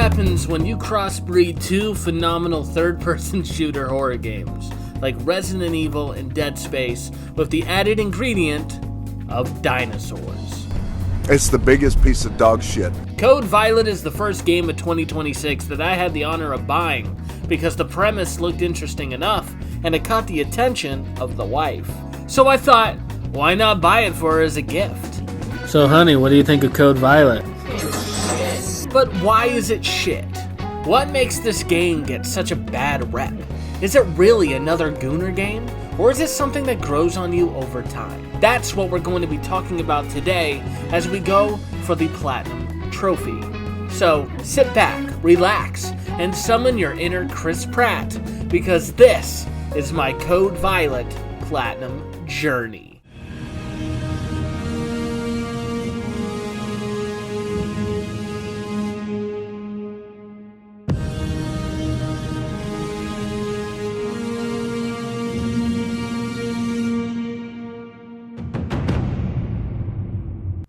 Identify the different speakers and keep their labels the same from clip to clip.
Speaker 1: happens when you crossbreed two phenomenal third-person shooter horror games, like Resident Evil and Dead Space, with the added ingredient of dinosaurs.
Speaker 2: It's the biggest piece of dog shit.
Speaker 1: Code Violet is the first game of 2026 that I had the honor of buying, because the premise looked interesting enough, and it caught the attention of the wife. So I thought, why not buy it for her as a gift?
Speaker 3: So honey, what do you think of Code Violet?
Speaker 1: But why is it shit? What makes this game get such a bad rep? Is it really another Gooner game? Or is it something that grows on you over time? That's what we're going to be talking about today as we go for the Platinum Trophy. So sit back, relax, and summon your inner Chris Pratt, because this is my Code Violet Platinum Journey.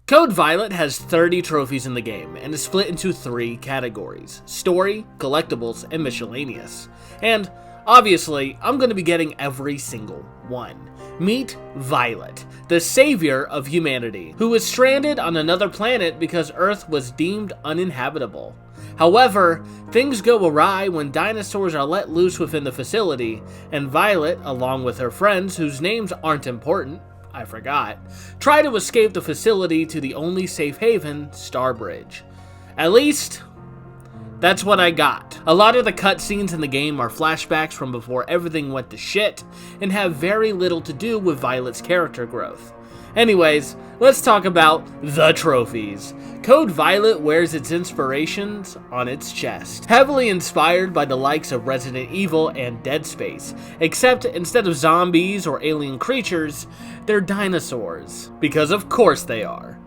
Speaker 1: Code Violet has 30 trophies in the game, and is split into 3 categories: story, collectibles, and miscellaneous. And, obviously, I'm going to be getting every single one. Meet Violet, the savior of humanity, who was stranded on another planet because Earth was deemed uninhabitable. However, things go awry when dinosaurs are let loose within the facility, and Violet, along with her friends whose names aren't important, I forgot, try to escape the facility to the only safe haven, Starbridge. At least, that's what I got. A lot of the cutscenes in the game are flashbacks from before everything went to shit, and have very little to do with Violet's character growth. Anyways, let's talk about the trophies. Code Violet wears its inspirations on its chest, heavily inspired by the likes of Resident Evil and Dead Space, except instead of zombies or alien creatures, they're dinosaurs. Because of course they are.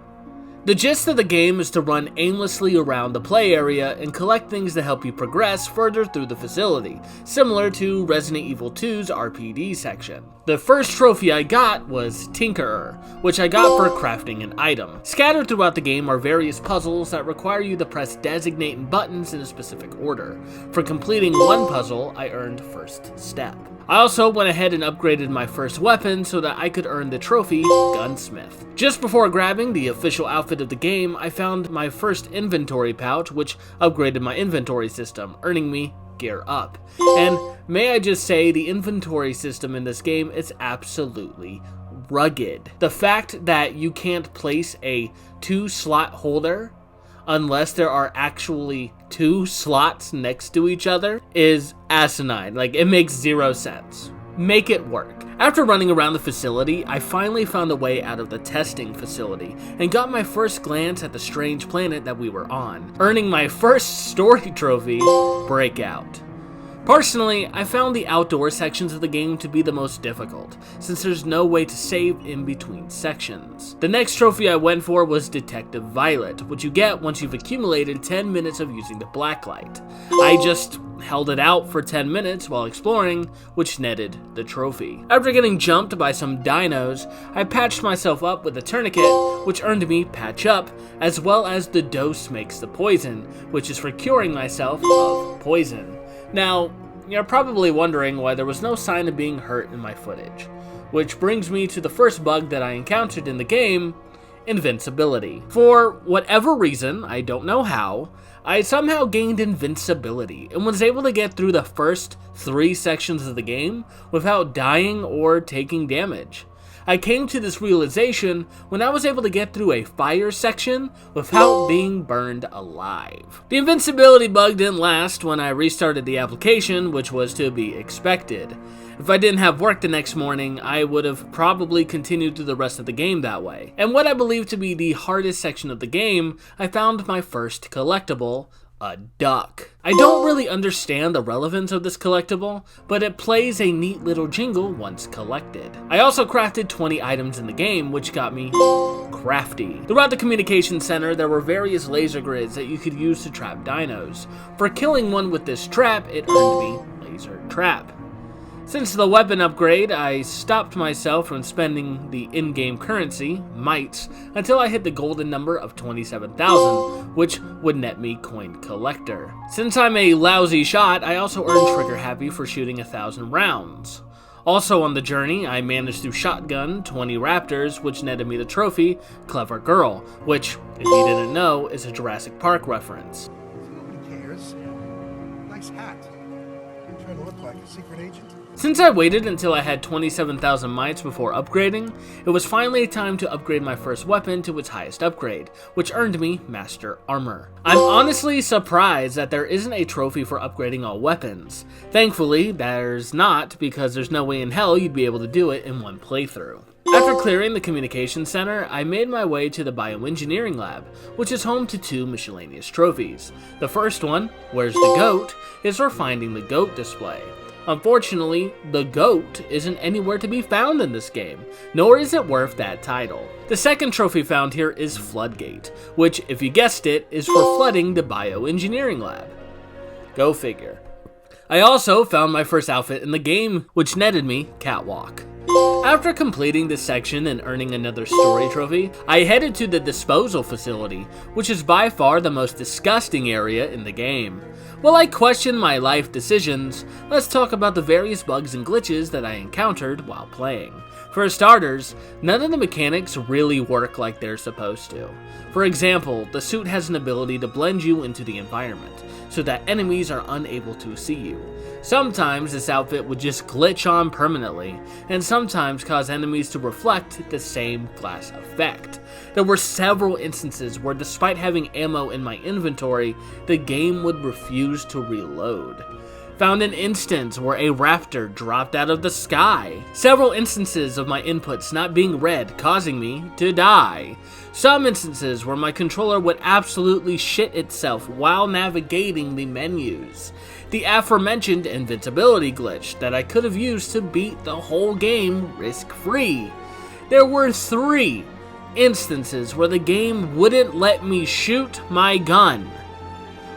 Speaker 1: The gist of the game is to run aimlessly around the play area and collect things to help you progress further through the facility, similar to Resident Evil 2's RPD section. The first trophy I got was Tinkerer, which I got for crafting an item. Scattered throughout the game are various puzzles that require you to press designated buttons in a specific order. For completing one puzzle, I earned First Step. I also went ahead and upgraded my first weapon so that I could earn the trophy Gunsmith. Just before grabbing the official outfit of the game, I found my first inventory pouch, which upgraded my inventory system, earning me Gear Up. And may I just say, the inventory system in this game is absolutely rugged. The fact that you can't place a 2-slot holder unless there are actually 2 slots next to each other is asinine. Like, it makes 0 sense. Make it work. After running around the facility, I finally found a way out of the testing facility and got my first glance at the strange planet that we were on, earning my first story trophy, Breakout. Personally, I found the outdoor sections of the game to be the most difficult, since there's no way to save in between sections. The next trophy I went for was Detective Violet, which you get once you've accumulated 10 minutes of using the blacklight. I just held it out for 10 minutes while exploring, which netted the trophy. After getting jumped by some dinos, I patched myself up with a tourniquet, which earned me Patch Up, as well as the Dose Makes the Poison, which is for curing myself of poison. Now, you're probably wondering why there was no sign of being hurt in my footage, which brings me to the first bug that I encountered in the game, invincibility. For whatever reason, I don't know how, I somehow gained invincibility and was able to get through the first 3 sections of the game without dying or taking damage. I came to this realization when I was able to get through a fire section without being burned alive. The invincibility bug didn't last when I restarted the application, which was to be expected. If I didn't have work the next morning, I would have probably continued through the rest of the game that way. And what I believe to be the hardest section of the game, I found my first collectible, a duck. I don't really understand the relevance of this collectible, but it plays a neat little jingle once collected. I also crafted 20 items in the game, which got me crafty. Throughout the communication center, there were various laser grids that you could use to trap dinos. For killing one with this trap, it earned me Laser Trap. Since the weapon upgrade, I stopped myself from spending the in-game currency, mites, until I hit the golden number of 27,000, which would net me Coin Collector. Since I'm a lousy shot, I also earned Trigger Happy for shooting 1,000 rounds. Also on the journey, I managed to shotgun 20 raptors, which netted me the trophy, Clever Girl, which, if you didn't know, is a Jurassic Park reference.
Speaker 4: Nobody cares. Nice hat. You're trying to look like a secret agent.
Speaker 1: Since I waited until I had 27,000 mites before upgrading, it was finally time to upgrade my first weapon to its highest upgrade, which earned me Master Armor. I'm honestly surprised that there isn't a trophy for upgrading all weapons. Thankfully, there's not, because there's no way in hell you'd be able to do it in one playthrough. After clearing the communications center, I made my way to the bioengineering lab, which is home to 2 miscellaneous trophies. The first one, Where's the Goat, is for finding the goat display. Unfortunately, the goat isn't anywhere to be found in this game, nor is it worth that title. The second trophy found here is Floodgate, which, if you guessed it, is for flooding the bioengineering lab. Go figure. I also found my first outfit in the game, which netted me Catwalk. After completing this section and earning another story trophy, I headed to the disposal facility, which is by far the most disgusting area in the game. While I question my life decisions, let's talk about the various bugs and glitches that I encountered while playing. For starters, none of the mechanics really work like they're supposed to. For example, the suit has an ability to blend you into the environment, so that enemies are unable to see you. Sometimes this outfit would just glitch on permanently, and sometimes cause enemies to reflect the same glass effect. There were several instances where, despite having ammo in my inventory, the game would refuse to reload. Found an instance where a raptor dropped out of the sky. Several instances of my inputs not being read, causing me to die. Some instances where my controller would absolutely shit itself while navigating the menus. The aforementioned invincibility glitch that I could have used to beat the whole game risk-free. There were 3 instances where the game wouldn't let me shoot my gun.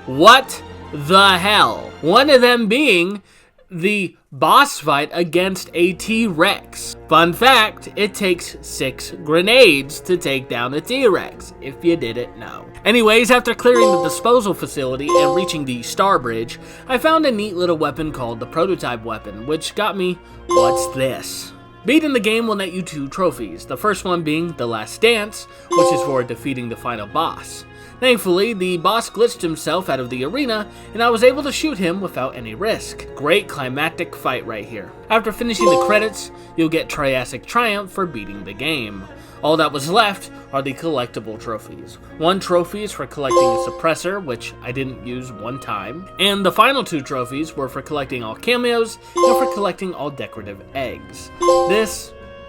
Speaker 1: What the hell? One of them being the boss fight against a T-Rex. Fun fact, it takes 6 grenades to take down a T-Rex, if you didn't know. Anyways, after clearing the disposal facility and reaching the Star Bridge, I found a neat little weapon called the Prototype Weapon, which got me, what's this? Beating the game will net you 2 trophies, the first one being The Last Dance, which is for defeating the final boss. Thankfully, the boss glitched himself out of the arena, and I was able to shoot him without any risk. Great climactic fight right here. After finishing the credits, you'll get Triassic Triumph for beating the game. All that was left are the collectible trophies. 1 trophy is for collecting a suppressor, which I didn't use 1 time, and the final 2 trophies were for collecting all cameos and for collecting all decorative eggs.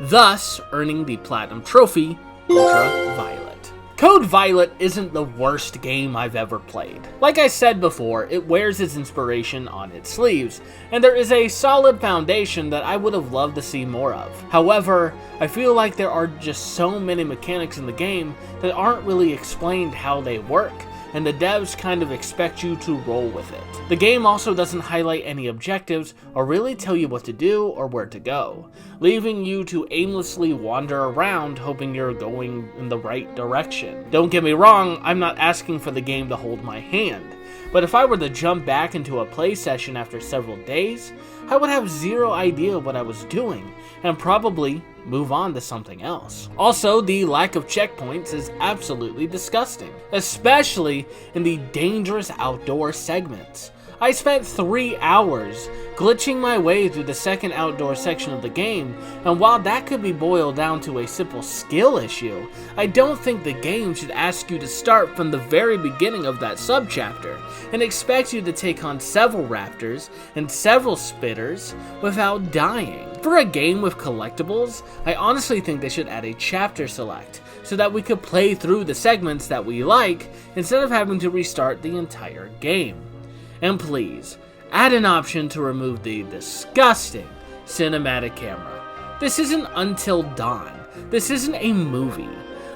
Speaker 1: Thus earning the Platinum Trophy, Ultraviolet. Code Violet isn't the worst game I've ever played. Like I said before, it wears its inspiration on its sleeves, and there is a solid foundation that I would have loved to see more of. However, I feel like there are just so many mechanics in the game that aren't really explained how they work, and the devs kind of expect you to roll with it. The game also doesn't highlight any objectives or really tell you what to do or where to go, leaving you to aimlessly wander around hoping you're going in the right direction. Don't get me wrong, I'm not asking for the game to hold my hand, but if I were to jump back into a play session after several days, I would have zero idea what I was doing and probably move on to something else. Also, the lack of checkpoints is absolutely disgusting, especially in the dangerous outdoor segments. I spent 3 hours glitching my way through the second outdoor section of the game, and while that could be boiled down to a simple skill issue, I don't think the game should ask you to start from the very beginning of that subchapter and expect you to take on several raptors and several spitters without dying. For a game with collectibles, I honestly think they should add a chapter select so that we could play through the segments that we like instead of having to restart the entire game. And please, add an option to remove the disgusting cinematic camera. This isn't Until Dawn. This isn't a movie.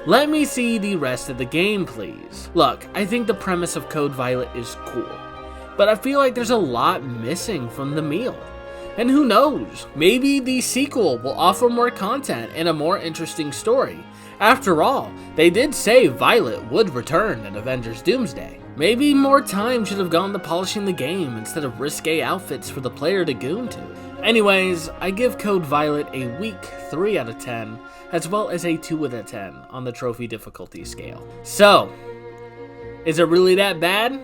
Speaker 1: Let me see the rest of the game, please. Look, I think the premise of Code Violet is cool, but I feel like there's a lot missing from the meal. And who knows, maybe the sequel will offer more content and a more interesting story. After all, they did say Violet would return in Avengers Doomsday. Maybe more time should have gone to polishing the game instead of risque outfits for the player to goon to. Anyways, I give Code Violet a weak 3 out of 10, as well as a 2 out of 10 on the trophy difficulty scale. So, is it really that bad?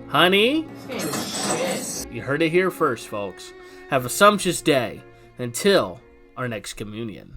Speaker 1: Honey? You heard it here first, folks. Have a sumptuous day until our next communion.